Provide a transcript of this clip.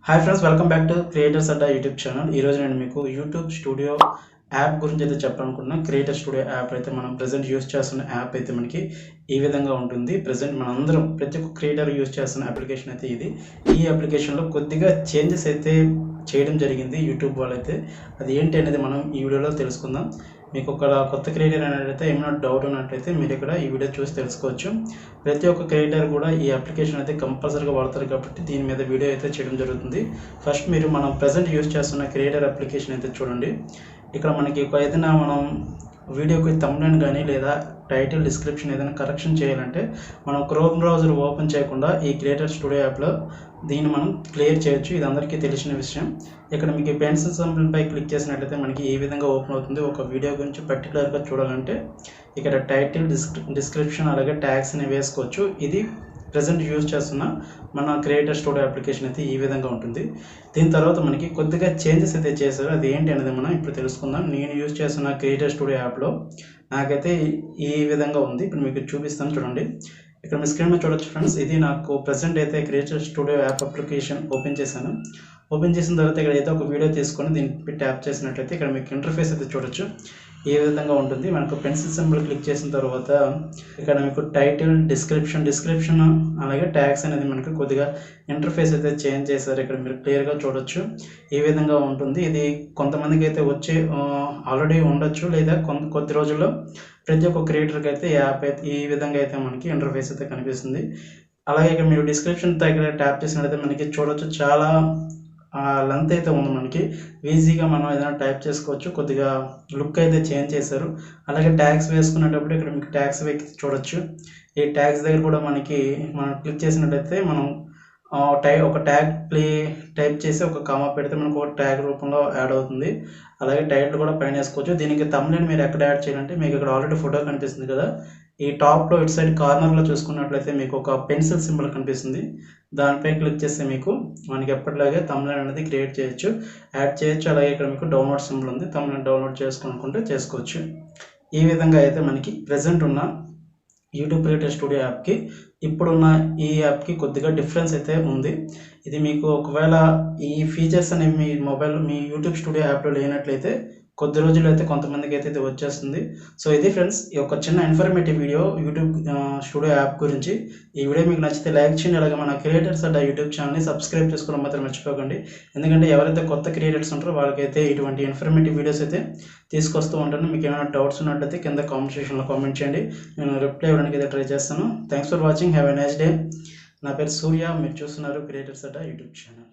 Hi friends, welcome back to creators Adda YouTube channel. ఈరోజు నేను మీకు యూట్యూబ్ స్టూడియో యాప్ గురించి అయితే చెప్పాలనుకుంటున్నాను. క్రియేటర్ స్టూడియో యాప్ అయితే మనం ప్రజెంట్ యూస్ చేస్తున్న యాప్ అయితే మనకి ఈ విధంగా ఉంటుంది. ప్రజెంట్ మనందరం ప్రతి ఒక్క క్రియేటర్ యూస్ చేస్తున్న అప్లికేషన్ అయితే ఇది. ఈ అప్లికేషన్లో కొద్దిగా చేంజెస్ అయితే చేయడం జరిగింది యూట్యూబ్ వాళ్ళైతే. అది ఏంటి అనేది మనం ఈ వీడియోలో తెలుసుకుందాం. మీకు ఒక కొత్త క్రియేటర్ అనేది ఏమైనా డౌట్ ఉన్నట్లయితే మీరు ఇక్కడ ఈ వీడియో చూసి తెలుసుకోవచ్చు. ప్రతి ఒక్క క్రియేటర్ కూడా ఈ అప్లికేషన్ అయితే కంపల్సరీగా వాడతారు కాబట్టి దీని మీద వీడియో అయితే చేయడం జరుగుతుంది. ఫస్ట్ మీరు మనం ప్రజెంట్ యూస్ చేస్తున్న క్రియేటర్ అప్లికేషన్ అయితే చూడండి. ఇక్కడ మనకి ఏదైనా మనం వీడియోకి థంబ్నెయిల్ కానీ లేదా టైటిల్ డిస్క్రిప్షన్ ఏదైనా కరెక్షన్ చేయాలంటే మనం క్రోమ్ బ్రౌజర్ ఓపెన్ చేయకుండా ఈ క్రియేటర్ స్టూడియో యాప్లో దీన్ని మనం క్లియర్ చేయొచ్చు. ఇది అందరికీ తెలిసిన విషయం. ఇక్కడ మీకు పెన్సిల్ సింబల్పై క్లిక్ చేసినట్లయితే మనకి ఈ విధంగా ఓపెన్ అవుతుంది. ఒక వీడియో గురించి పర్టికులర్గా చూడాలంటే ఇక్కడ టైటిల్ డిస్క్రిప్షన్ అలాగే ట్యాగ్స్ అని వేసుకోవచ్చు. ఇది ప్రజెంట్ యూజ్ చేస్తున్న మన క్రియేటర్ స్టూడియో అప్లికేషన్ అయితే ఈ విధంగా ఉంటుంది. దీని తర్వాత మనకి కొద్దిగా చేంజెస్ అయితే చేశారు. అది ఏంటి అనేది మనం ఇప్పుడు తెలుసుకుందాం. నేను యూజ్ చేస్తున్న క్రియేటర్ స్టూడియో యాప్లో నాకైతే ఈ విధంగా ఉంది. ఇప్పుడు మీకు చూపిస్తాను చూడండి. ఇక్కడ మీ స్క్రీన్ మీద చూడొచ్చు ఫ్రెండ్స్. ఇది నాకు ప్రజెంట్ అయితే creator studio app application open చేశాను. ఓపెన్ చేసిన తర్వాత ఇక్కడ అయితే ఒక వీడియో తీసుకొని దీన్ని ట్యాప్ చేసినట్లయితే ఇక్కడ మీకు ఇంటర్ఫేస్ అయితే చూడొచ్చు. ఏ విధంగా ఉంటుంది. మనకు పెన్సిల్ సింబల్ క్లిక్ చేసిన తర్వాత ఇక్కడ మీకు టైటిల్ డిస్క్రిప్షన్ అలాగే ట్యాగ్స్ అనేది మనకు కొద్దిగా ఇంటర్ఫేస్ అయితే చేంజ్ చేశారు. ఇక్కడ మీరు క్లియర్గా చూడొచ్చు. ఈ విధంగా ఉంటుంది. ఇది కొంతమందికి అయితే వచ్చి ఆల్రెడీ ఉండొచ్చు, లేదా కొద్ది రోజుల్లో ప్రతి ఒక్క క్రియేటర్కి అయితే యాప్ అయితే ఈ విధంగా అయితే మనకి ఇంటర్ఫేస్ అయితే కనిపిస్తుంది. అలాగే ఇక్కడ మీరు డిస్క్రిప్షన్ దగ్గర ట్యాప్ చేసినట్లయితే మనకి చూడొచ్చు చాలా లెంత్ అయితే ఉంది. మనకి ఈజీగా మనం ఏదైనా టైప్ చేసుకోవచ్చు. కొద్దిగా లుక్ అయితే చేంజ్ చేశారు. అలాగే ట్యాగ్స్ వేసుకునేటప్పుడు ఇక్కడ మీకు ట్యాగ్స్ చూడొచ్చు. ఈ ట్యాగ్స్ దగ్గర కూడా మనం క్లిక్ చేసినట్లయితే మనం ఒక ట్యాగ్ టైప్ చేసి ఒక కామా పెడితే మనకు ఒక ట్యాగ్ రూపంలో యాడ్ అవుతుంది. అలాగే టైటిల్ కూడా పైన వేసుకోవచ్చు. దీనికి థంబ్నెయిల్ మీరు ఎక్కడ యాడ్ చేయాలంటే మీకు ఇక్కడ ఆల్రెడీ ఫోటో కనిపిస్తుంది కదా, ఈ టాప్లో ఇటు సైడ్ కార్నర్లో చూసుకున్నట్లయితే మీకు ఒక పెన్సిల్ సింబల్ కనిపిస్తుంది. దానిపై క్లిక్ చేస్తే మనకి ఎప్పటిలాగే థంబ్నెయిల్ అనేది క్రియేట్ చేయొచ్చు, యాడ్ చేయొచ్చు. అలాగే ఇక్కడ మీకు డౌన్లోడ్ సింబల్ ఉంది. థంబ్నెయిల్ డౌన్లోడ్ చేసుకోవాలనుకుంటే చేసుకోవచ్చు. ఈ విధంగా అయితే మనకి ప్రజెంట్ ఉన్న యూట్యూబ్ క్రియేటర్ స్టూడియో యాప్కి ఇప్పుడున్న ఈ యాప్కి కొద్దిగా డిఫరెన్స్ అయితే ఉంది. ఇది మీకు ఒకవేళ ఈ ఫీచర్స్ అనేవి మీ యూట్యూబ్ స్టూడియో యాప్లో లేనట్లయితే కొద్ది రోజులు అయితే కొంతమందికి అయితే ఇది వచ్చేస్తుంది. సో ఇది ఫ్రెండ్స్, ఈ ఒక చిన్న informative video YouTube studio app గురించి. ఈ వీడియో మీకు నచ్చితే లైక్ చేయండి. అలాగే మన క్రియేటర్స్ అడ్డా యూట్యూబ్ ఛానల్ని సబ్స్క్రైబ్ చేసుకోవడం మాత్రం మర్చిపోకండి. ఎందుకంటే ఎవరైతే కొత్త క్రియేటర్స్ ఉంటారో వాళ్ళకైతే ఇటువంటి ఇన్ఫర్మేటివ్ వీడియోస్ అయితే తీసుకొస్తూ ఉంటాను. మీకు ఏమైనా డౌట్స్ ఉన్నట్లయితే కింద కామెంట్ సెక్షన్లో కామెంట్ చేయండి. నేను రిప్లై ఇవ్వడానికి అయితే ట్రై చేస్తాను. Thanks for watching. Have a nice day. నా పేరు సూర్య. మీరు చూస్తున్నారు క్రియేటర్స్ అడ్డా యూట్యూబ్ ఛానల్.